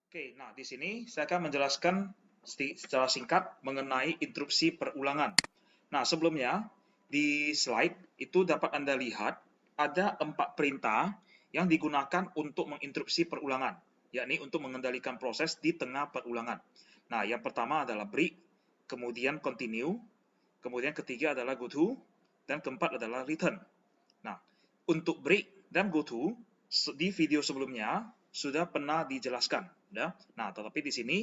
Oke, nah di sini saya akan menjelaskan secara singkat mengenai interupsi perulangan. Nah, sebelumnya di slide itu dapat Anda lihat ada 4 perintah yang digunakan untuk menginterupsi perulangan, yakni untuk mengendalikan proses di tengah perulangan. Nah, yang pertama adalah break, kemudian continue, kemudian ketiga adalah go to, dan keempat adalah return. Nah, untuk break dan go to di video sebelumnya sudah pernah dijelaskan, ya. Nah, tetapi di sini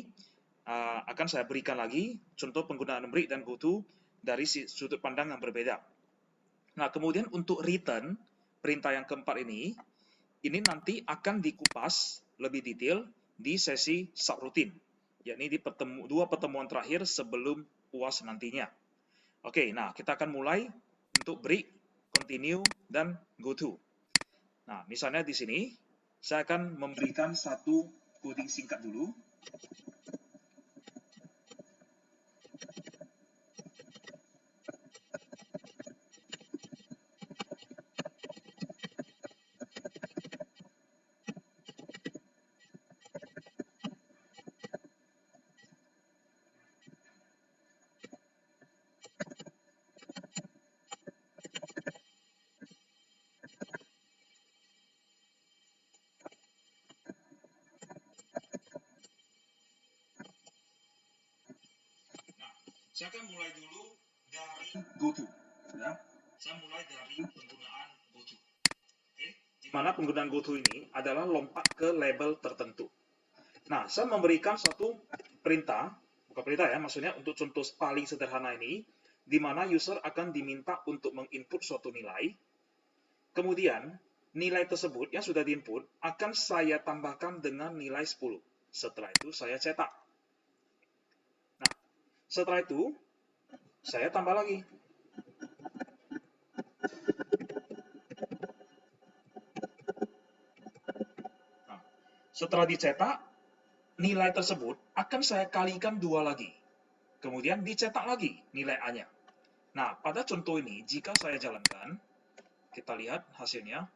akan saya berikan lagi contoh penggunaan break dan go to dari sudut pandang yang berbeda. Nah, kemudian untuk return, perintah yang keempat ini nanti akan dikupas lebih detail di sesi subroutine, yakni di dua pertemuan terakhir sebelum UAS nantinya. Oke, nah kita akan mulai untuk break, continue, dan go to. Nah, misalnya di sini, saya akan memberikan satu coding singkat dulu. Nah, saya akan mulai dulu dari go to. Ya. Saya mulai dari penggunaan go to. Oke. Di mana penggunaan go to ini adalah lompat ke label tertentu. Nah, saya memberikan satu perintah, bukan perintah ya, maksudnya untuk contoh paling sederhana ini, di mana user akan diminta untuk menginput suatu nilai, kemudian nilai tersebut yang sudah diinput akan saya tambahkan dengan nilai 10. Setelah itu saya cetak. Nah, setelah itu saya tambah lagi. Nah, setelah dicetak, nilai tersebut akan saya kalikan 2 lagi. Kemudian dicetak lagi nilai A-nya. Nah, pada contoh ini, jika saya jalankan, kita lihat hasilnya.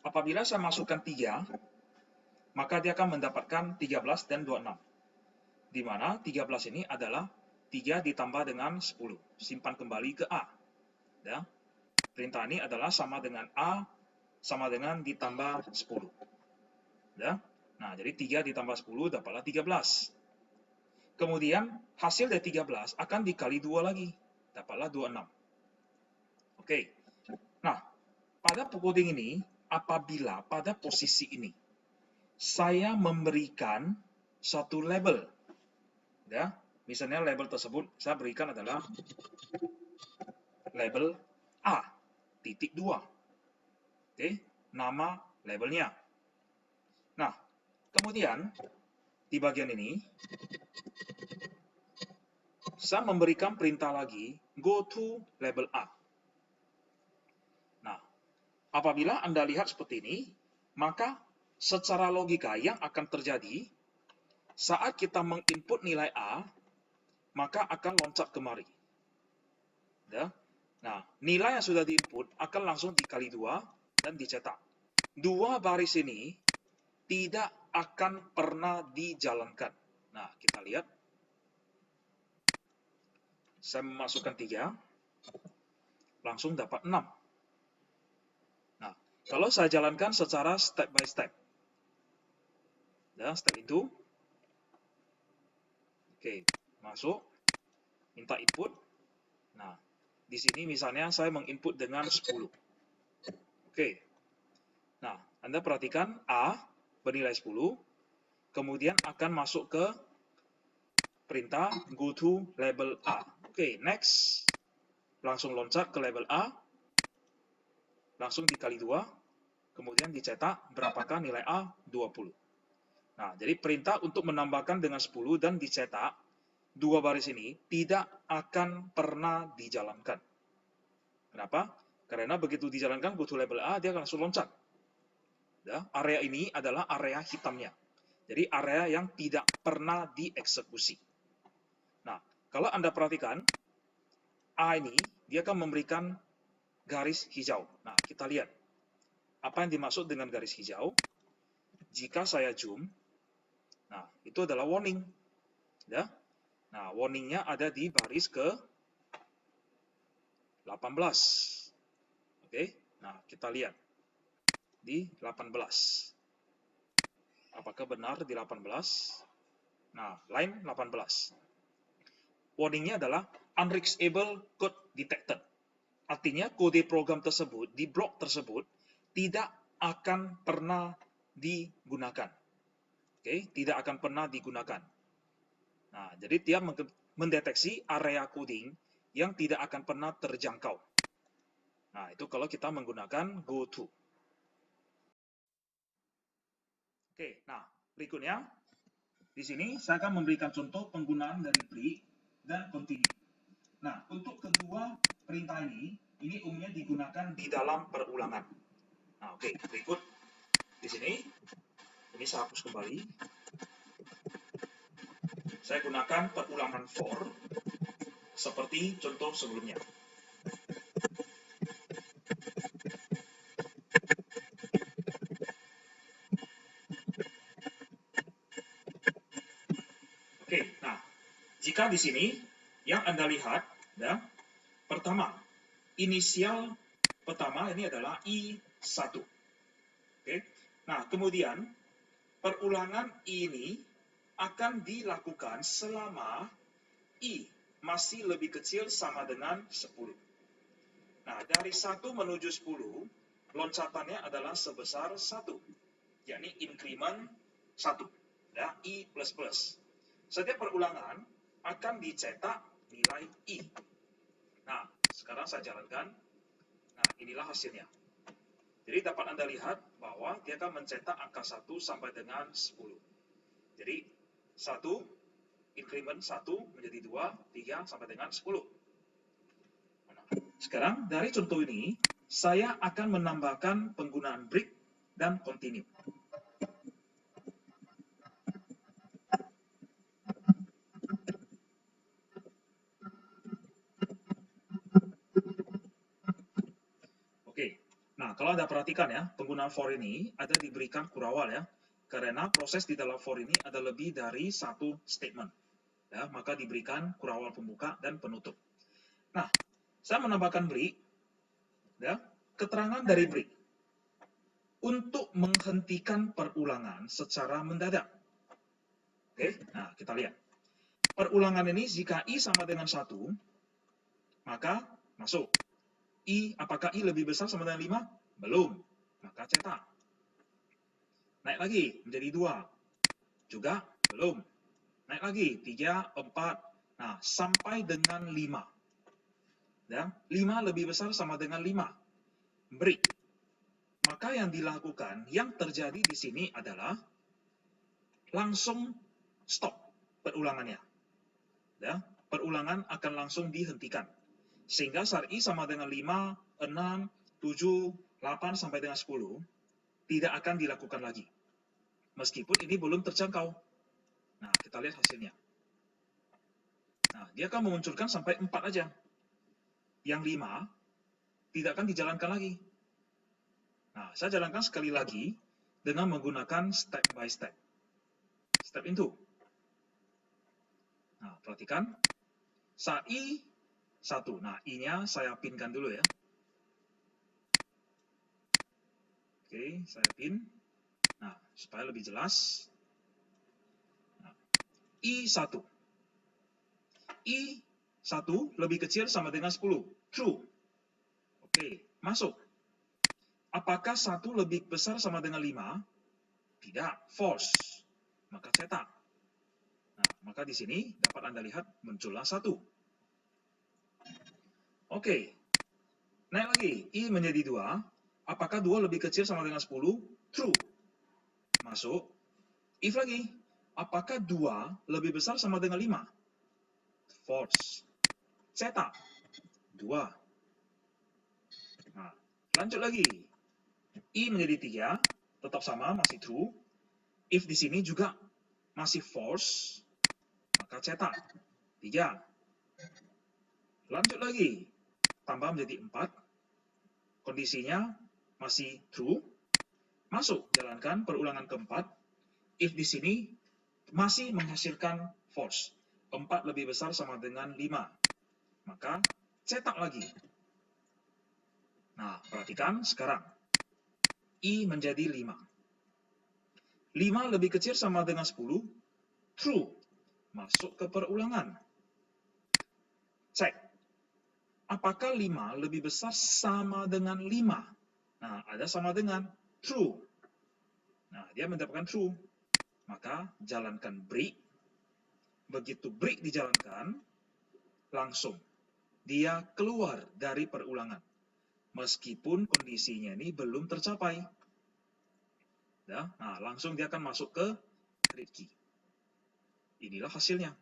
Apabila saya masukkan 3, maka dia akan mendapatkan 13 dan 26. Di mana 13 ini adalah 3 ditambah dengan 10. Simpan kembali ke A. Ya. Perintah ini adalah sama dengan A sama dengan ditambah 10. Ya. Nah, jadi 3 ditambah 10 dapatlah 13. Kemudian hasil dari 13 akan dikali 2 lagi. Dapatlah 26. Oke. Nah, pada coding ini, apabila pada posisi ini, saya memberikan satu label. Ya, misalnya label tersebut saya berikan adalah label A, titik 2. Oke, nama labelnya. Nah, kemudian di bagian ini, saya memberikan perintah lagi, go to label A. Nah, apabila Anda lihat seperti ini, maka secara logika yang akan terjadi, saat kita menginput nilai A, maka akan loncat kemari. Ya. Nah, nilai yang sudah diinput akan langsung dikali 2 dan dicetak. 2 baris ini tidak akan pernah dijalankan. Nah, kita lihat. Saya memasukkan 3, langsung dapat 6. Nah, kalau saya jalankan secara step by step. Ya, step itu. Oke, masuk. Minta input. Nah, di sini misalnya saya menginput dengan 10. Oke. Nah, Anda perhatikan A bernilai 10, kemudian akan masuk ke perintah go to label A. Oke, next. Langsung loncat ke label A, langsung dikali 2, kemudian dicetak berapakah nilai A? 20. Nah, jadi perintah untuk menambahkan dengan 10 dan dicetak 2 baris ini tidak akan pernah dijalankan. Kenapa? Karena begitu dijalankan go to label A, dia langsung loncat. Ya, area ini adalah area hitamnya. Jadi area yang tidak pernah dieksekusi. Nah, kalau Anda perhatikan, A ini dia akan memberikan garis hijau. Nah, kita lihat. Apa yang dimaksud dengan garis hijau? jika saya zoom, nah itu adalah warning. Ya. Nah, warningnya ada di baris ke 18. Oke, nah kita lihat di 18. Apakah benar di 18? Nah, line 18. Warningnya adalah unreachable code detected. Artinya kode program tersebut di blok tersebut tidak akan pernah digunakan. Oke, tidak akan pernah digunakan. Nah, jadi dia mendeteksi area coding yang tidak akan pernah terjangkau. Nah, itu kalau kita menggunakan goto. Oke, nah berikutnya di sini saya akan memberikan contoh penggunaan dari break dan continue. Nah, untuk kedua perintah ini umumnya digunakan di dalam perulangan. Nah, oke, berikut di sini. Ini saya hapus kembali. Saya gunakan perulangan for seperti contoh sebelumnya. Oke, nah jika di sini yang Anda lihat, ya, pertama, inisial pertama ini adalah I1. Oke, nah kemudian perulangan ini akan dilakukan selama I masih lebih kecil sama dengan 10. Nah, dari 1 menuju 10, loncatannya adalah sebesar 1, yakni increment 1, ya, I++. Setiap perulangan akan dicetak nilai I. Nah, sekarang saya jalankan. Nah, inilah hasilnya. Jadi dapat Anda lihat bahwa dia akan mencetak angka 1 sampai dengan 10. Jadi 1, increment 1 menjadi 2, 3 sampai dengan 10. Sekarang dari contoh ini, saya akan menambahkan penggunaan break dan continue. Oke, nah kalau Anda perhatikan ya, penggunaan for ini ada diberikan kurawal ya, karena proses di dalam for ini ada lebih dari satu statement. Ya, maka diberikan kurawal pembuka dan penutup. Nah, saya menambahkan break, ya, keterangan dari break untuk menghentikan perulangan secara mendadak. Oke, nah kita lihat. Perulangan ini jika I sama dengan 1, maka masuk. Apakah I lebih besar sama dengan 5? Belum, maka cetak. Naik lagi menjadi 2, juga belum. Naik lagi 3, 4, nah sampai dengan 5. Ya, 5 lebih besar sama dengan 5. Break. Maka yang dilakukan, yang terjadi di sini adalah langsung stop perulangannya. Ya, perulangan akan langsung dihentikan. Sehingga saat I sama dengan 5, 6, 7, 8 sampai dengan 10 tidak akan dilakukan lagi. Meskipun ini belum terjangkau. Nah, kita lihat hasilnya. Nah, dia akan memunculkan sampai 4 aja. Yang 5 tidak akan dijalankan lagi. Nah, saya jalankan sekali lagi dengan menggunakan step by step. Step into. Nah, perhatikan. Saat I 1. Nah, I-nya saya pinkan dulu ya. Oke, saya pin. Nah, supaya lebih jelas. Nah, I1. I1 lebih kecil sama dengan 10. True. Oke, masuk. Apakah 1 lebih besar sama dengan 5? Tidak, false. Maka cetak. Nah, maka di sini dapat Anda lihat muncullah 1. Oke. Naik lagi, I menjadi 2. Apakah 2 lebih kecil sama dengan 10? True. Masuk. If lagi. Apakah 2 lebih besar sama dengan 5? False. Cetak. 2. Nah, lanjut lagi. I menjadi 3. Tetap sama, masih true. If di sini juga masih false, maka cetak 3. Lanjut lagi. Tambah menjadi 4. Kondisinya masih true. Masuk, jalankan perulangan keempat. If di sini masih menghasilkan false. 4 lebih besar sama dengan 5. Maka cetak lagi. Nah, perhatikan sekarang. I menjadi 5. 5 lebih kecil sama dengan 10. True. Masuk ke perulangan. Cek. Apakah 5 lebih besar sama dengan 5? Nah, ada sama dengan true. Nah, dia mendapatkan true. Maka jalankan break. Begitu break dijalankan, langsung dia keluar dari perulangan. Meskipun kondisinya ini belum tercapai. Ya, nah, langsung dia akan masuk ke create key. Inilah hasilnya.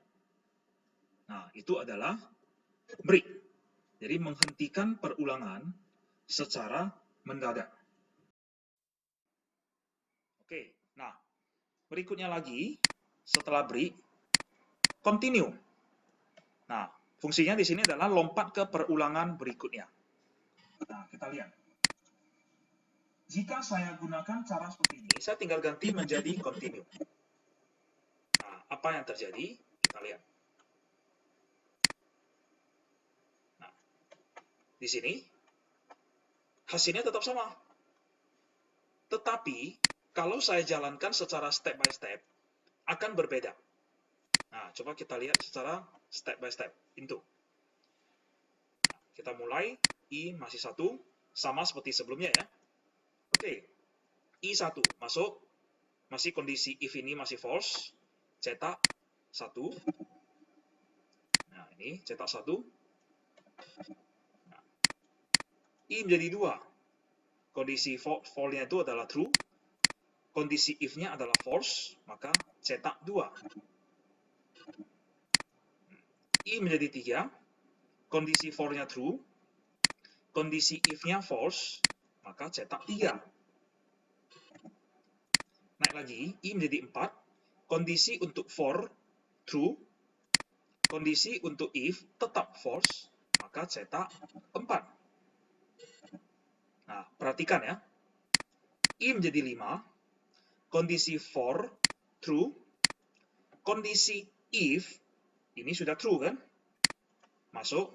Nah, itu adalah break. Jadi menghentikan perulangan secara mendadak. Oke, nah berikutnya lagi setelah break, continue. Nah, fungsinya di sini adalah lompat ke perulangan berikutnya. Nah, kita lihat. Jika saya gunakan cara seperti ini, saya tinggal ganti menjadi continue. Nah, apa yang terjadi? Kita lihat. Nah, di sini hasilnya tetap sama. Tetapi, kalau saya jalankan secara step by step, akan berbeda. Nah, coba kita lihat secara step by step. Into. Nah, kita mulai. I masih 1, sama seperti sebelumnya ya. Oke. I1 masuk. Masih kondisi if ini masih false. Cetak 1. Nah, ini cetak 1. Nah, I menjadi 2. Kondisi for-nya itu adalah true. Kondisi if-nya adalah false, maka cetak 2. I menjadi 3. Kondisi for-nya true. Kondisi if-nya false, maka cetak 3. Naik lagi, I menjadi 4. Kondisi untuk for, true. Kondisi untuk if, tetap false, maka cetak 4. Nah, perhatikan ya. I menjadi 5. Kondisi for, true. Kondisi if, ini sudah true kan? Masuk.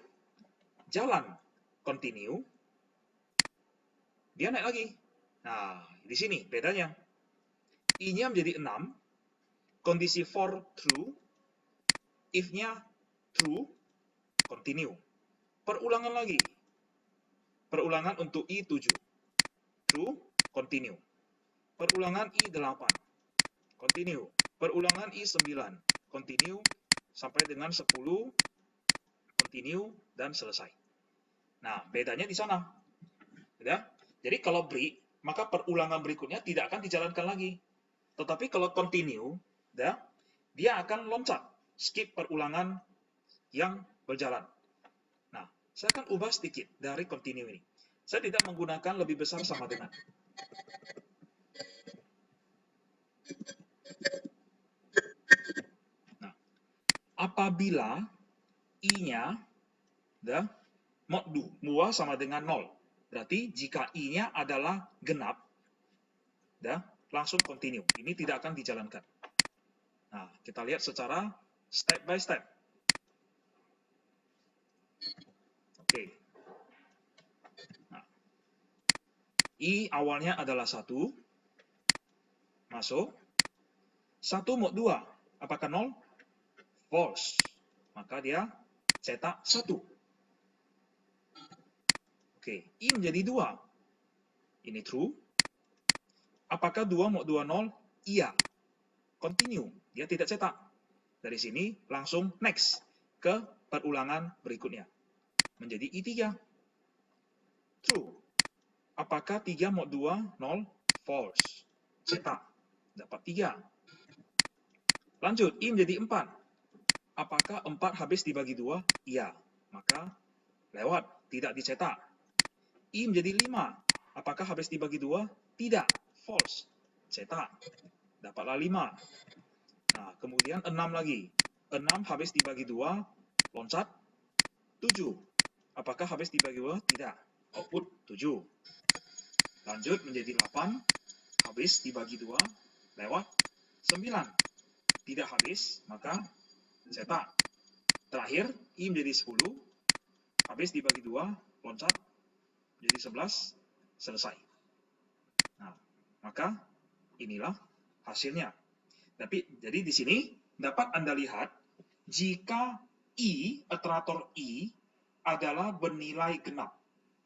Jalan. Continue. Dia naik lagi. Nah, di sini bedanya. I-nya menjadi 6. Kondisi for true. If-nya true. Continue. Perulangan lagi. Perulangan untuk I7. True. Continue. Perulangan I8. Continue. Perulangan I9. Continue. Sampai dengan 10. Continue. Dan selesai. Nah, bedanya di sana. Ya? Jadi kalau break, maka perulangan berikutnya tidak akan dijalankan lagi. Tetapi kalau continue, ya, dia akan loncat, skip perulangan yang berjalan. Nah, saya akan ubah sedikit dari continue ini. Saya tidak menggunakan lebih besar sama dengan. Nah, apabila I-nya mod 2 sama dengan 0, berarti jika I-nya adalah genap, langsung continue. Ini tidak akan dijalankan. Nah, kita lihat secara step by step. Oke. Nah, I awalnya adalah 1. Masuk. 1 mod 2. Apakah 0? False. Maka dia cetak 1. Oke, I menjadi 2. Ini true. Apakah 2 mod 2 0? Iya. Continue. Dia tidak cetak. Dari sini langsung next ke perulangan berikutnya. Menjadi I3. True. Apakah 3 mod 2 0? False. Cetak. Dapat 3. Lanjut, I menjadi 4. Apakah 4 habis dibagi 2? Iya. Maka lewat, tidak dicetak. I menjadi 5. Apakah habis dibagi 2? Tidak. False. Cetak. Dapatlah 5. Nah, kemudian 6 lagi. 6 habis dibagi 2, loncat. 7. Apakah habis dibagi 2? Tidak. Output 7. Lanjut menjadi 8. habis dibagi 2 lewat 9. Tidak habis, maka cetak. Terakhir, I menjadi 10, habis dibagi 2, loncat, jadi 11, selesai. Nah, maka inilah hasilnya. Jadi di sini dapat Anda lihat, jika I, iterator I, adalah bernilai genap,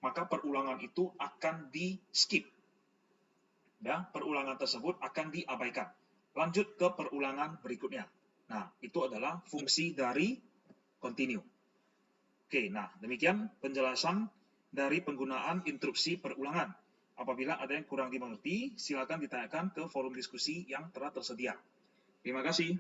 maka perulangan itu akan di-skip. Ya, perulangan tersebut akan diabaikan. Lanjut ke perulangan berikutnya. Nah, itu adalah fungsi dari continue. Oke, nah demikian penjelasan dari penggunaan instruksi perulangan. Apabila ada yang kurang dimengerti, silakan ditanyakan ke forum diskusi yang telah tersedia. Terima kasih.